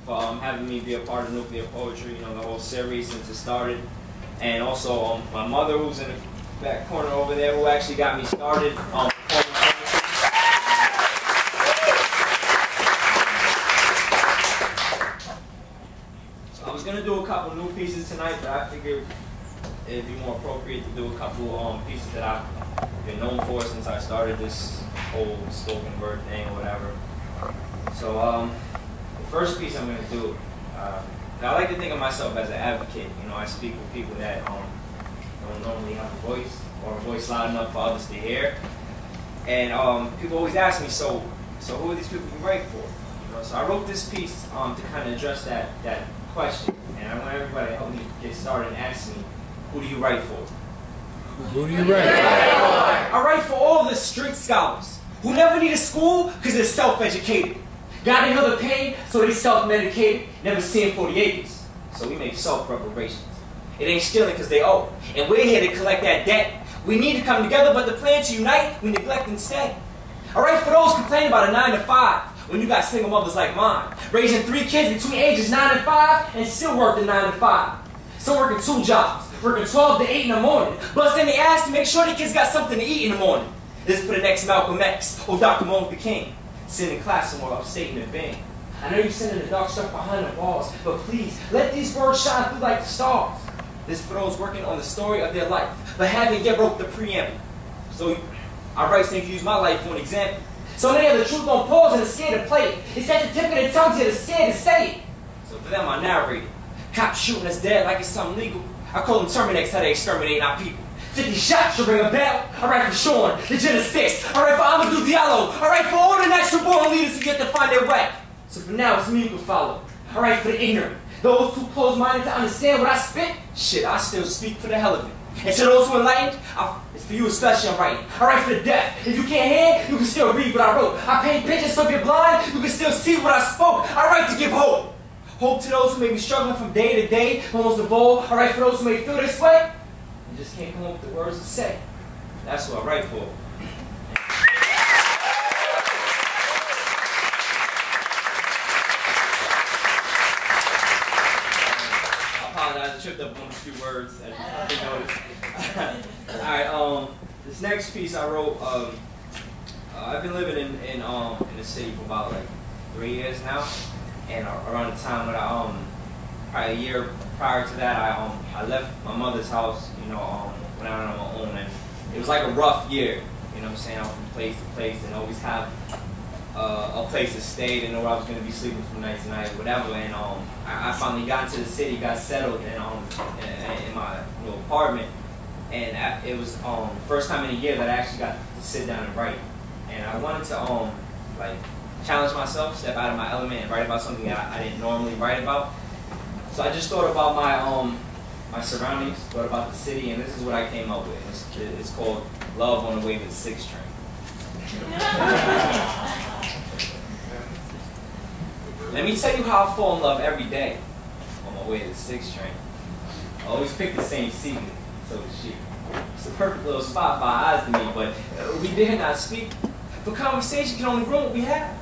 for having me be a part of Nuclear Poetry, you know, the whole series since it started. And also my mother, who's in the back corner over there, who actually got me started. So I was going to do a couple new pieces tonight, but I figured it'd be more appropriate to do a couple pieces that I've been known for since I started this whole spoken word thing or whatever. So the first piece I'm going to do, I like to think of myself as an advocate. You know, I speak with people that don't normally have a voice, or a voice loud enough for others to hear. And people always ask me, so who are these people you write for? You know, so I wrote this piece to kind of address that question. And I want everybody to help me get started and ask me, who do you write for? Who do you write for? I write for all the street scholars who never need a school because they're self-educated. Gotta heal the pain, so they self-medicated, never seeing 40 acres. So we make self-reparations. It ain't stealing because they owe. And we're here to collect that debt. We need to come together, but the plan to unite, we neglect instead. I write for those complaining about a 9 to 5, when you got single mothers like mine, raising 3 kids between ages 9 and 5, and still working 9 to 5. Some working 2 jobs, working 12 to 8 in the morning, busting their ass to make sure the kids got something to eat in the morning. This is for the next Malcolm X or Dr. Martin Luther King, sitting in class somewhere upstate in the Bing. I know you're sending the dark stuff behind the walls, but please, let these words shine through like the stars. This is for those working on the story of their life, but haven't yet wrote the preamble. So I write so you can use my life for an example. So many of the truth on pause and are scared to play it. It's at the tip of their tongues yet they're scared to say it. So for them I narrate it. Cops shooting us dead like it's something legal. I call them Terminex how they exterminate our people. 50 shots should ring a bell. I write for Sean, the geneticist. I write for Amadou Diallo. I write for all the natural born leaders who get to find their way. So for now, it's me you can follow. I write for the ignorant. Those who close-minded to understand what I spit. Shit, I still speak for the hell of it. And to those who are enlightened, it's for you especially I'm writing. I write for the deaf. If you can't hear, you can still read what I wrote. I paint pictures so if you're blind, you can still see what I spoke. I write to give hope. Hope to those who may be struggling from day to day, almost of all. I write for those who may feel this way. You just can't come up with the words to say. That's what I write for. I apologize, I tripped up on a few words. I didn't notice. Alright, this next piece I wrote, I've been living in the city for about like 3 years now. And around the time when probably a year prior to that, I left my mother's house, you know, went out on my own, and it was like a rough year, you know what I'm saying, out from place to place, and always have a place to stay, to know where I was going to be sleeping from night to night, whatever, and I finally got into the city, got settled in my little apartment, and it was the first time in a year that I actually got to sit down and write, and I wanted to, like, challenge myself, step out of my element, and write about something that I didn't normally write about. So I just thought about my surroundings, thought about the city, and this is what I came up with. It's called Love on the Way to the 6 Train. Let me tell you how I fall in love every day on my way to the 6 train. I always pick the same seat, so does she. It's a perfect little spot by eyes to me, but we dare not speak. For conversation can only ruin what we have.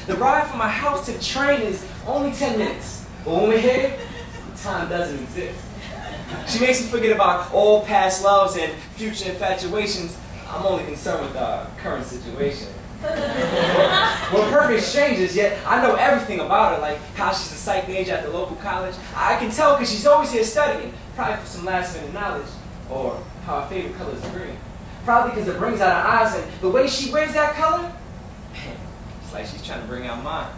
The ride from my house to the train is only 10 minutes. But when we're here, time doesn't exist. She makes me forget about all past loves and future infatuations. I'm only concerned with the current situation. We're perfect strangers, yet I know everything about her, like how she's a psych major at the local college. I can tell because she's always here studying, probably for some last-minute knowledge, or how her favorite color is green. Probably because it brings out her eyes, and the way she wears that color, man, it's like she's trying to bring out mine.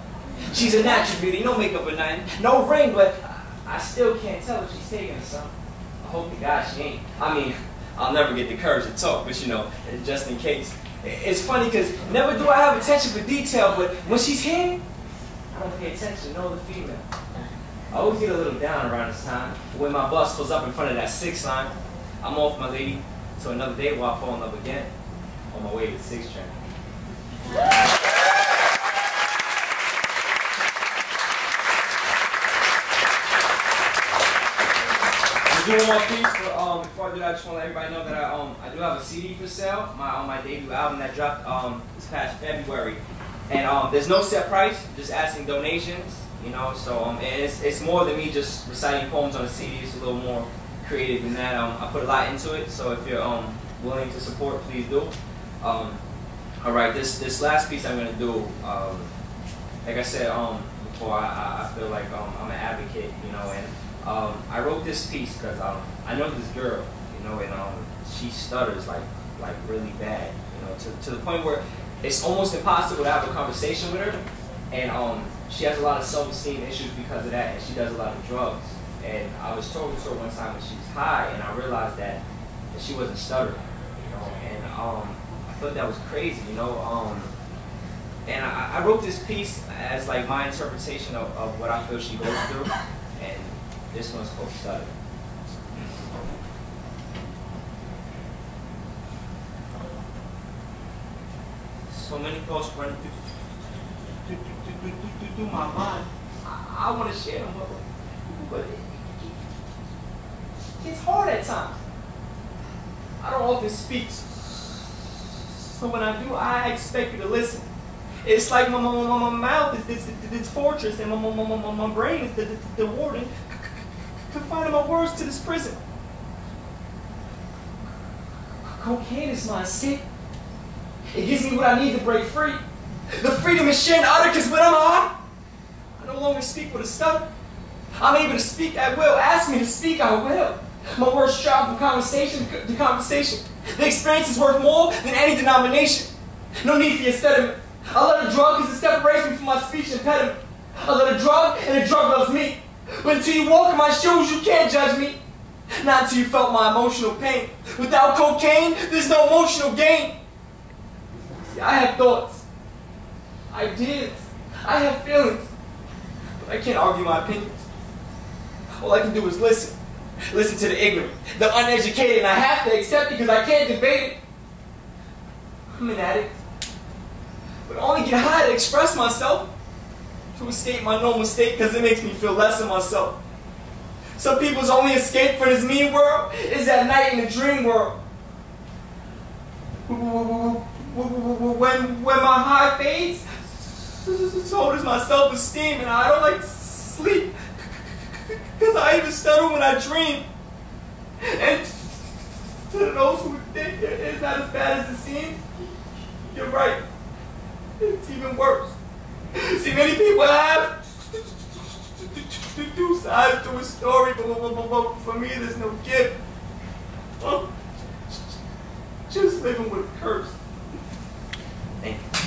She's a natural beauty, no makeup or nothing, no ring, but I still can't tell if she's taking something. I hope to God she ain't. I mean, I'll never get the courage to talk, but you know, just in case. It's funny because never do I have attention for detail, but when she's here, I don't pay attention to no other female. I always get a little down around this time. When my bus pulls up in front of that 6 line, I'm off my lady to another day while I fall in love again on my way to the 6 train. I'm doing one piece, but before I do that, I just want to let everybody know that I do have a CD for sale, my debut album that dropped this past February. And there's no set price, just asking donations. you know. So and it's more than me just reciting poems on a CD. It's a little more creative than that. I put a lot into it. So if you're willing to support, please do. All right, this last piece I'm gonna do. Like I said before, I feel like I'm an advocate, you know, and I wrote this piece because I know this girl, you know, and she stutters like really bad, you know, to the point where it's almost impossible to have a conversation with her, and she has a lot of self-esteem issues because of that, and she does a lot of drugs. And I was talking to her one time when she was high, and I realized that she wasn't stuttering, you know, and I thought that was crazy, you know. And I wrote this piece as like my interpretation of what I feel she goes through, and this one's called Stutter. So many thoughts running through my mind. I want to share them with her, but it's hard at times. I don't often speak, so when I do, I expect you to listen. It's like my mouth is this fortress, and my brain is the warden, confining my words to this prison. Cocaine is my escape. It gives me what I need to break free. The freedom is sharing utter, because when I'm high, I no longer speak with a stutter. I'm able to speak at will. Ask me to speak, I will. My words travel from conversation to conversation. The experience is worth more than any denomination. No need for your sediment. I love a drug because it separates me from my speech impediment. I love a drug and the drug loves me. But until you walk in my shoes, you can't judge me. Not until you felt my emotional pain. Without cocaine, there's no emotional gain. See, I have thoughts, ideas, I have feelings, but I can't argue my opinions. All I can do is listen. Listen to the ignorant, the uneducated, and I have to accept it because I can't debate it. I'm an addict, but I only get high to express myself, to escape my normal state because it makes me feel less of myself. Some people's only escape from this mean world is at night in the dream world. When my high fades, so does my self-esteem, and I don't like to sleep because I even stutter when I dream. And to those who think it's not as bad as it seems, you're right. It's even worse. See, many people have two sides to a story, but for me, there's no gift. Just living with a curse. Thank you.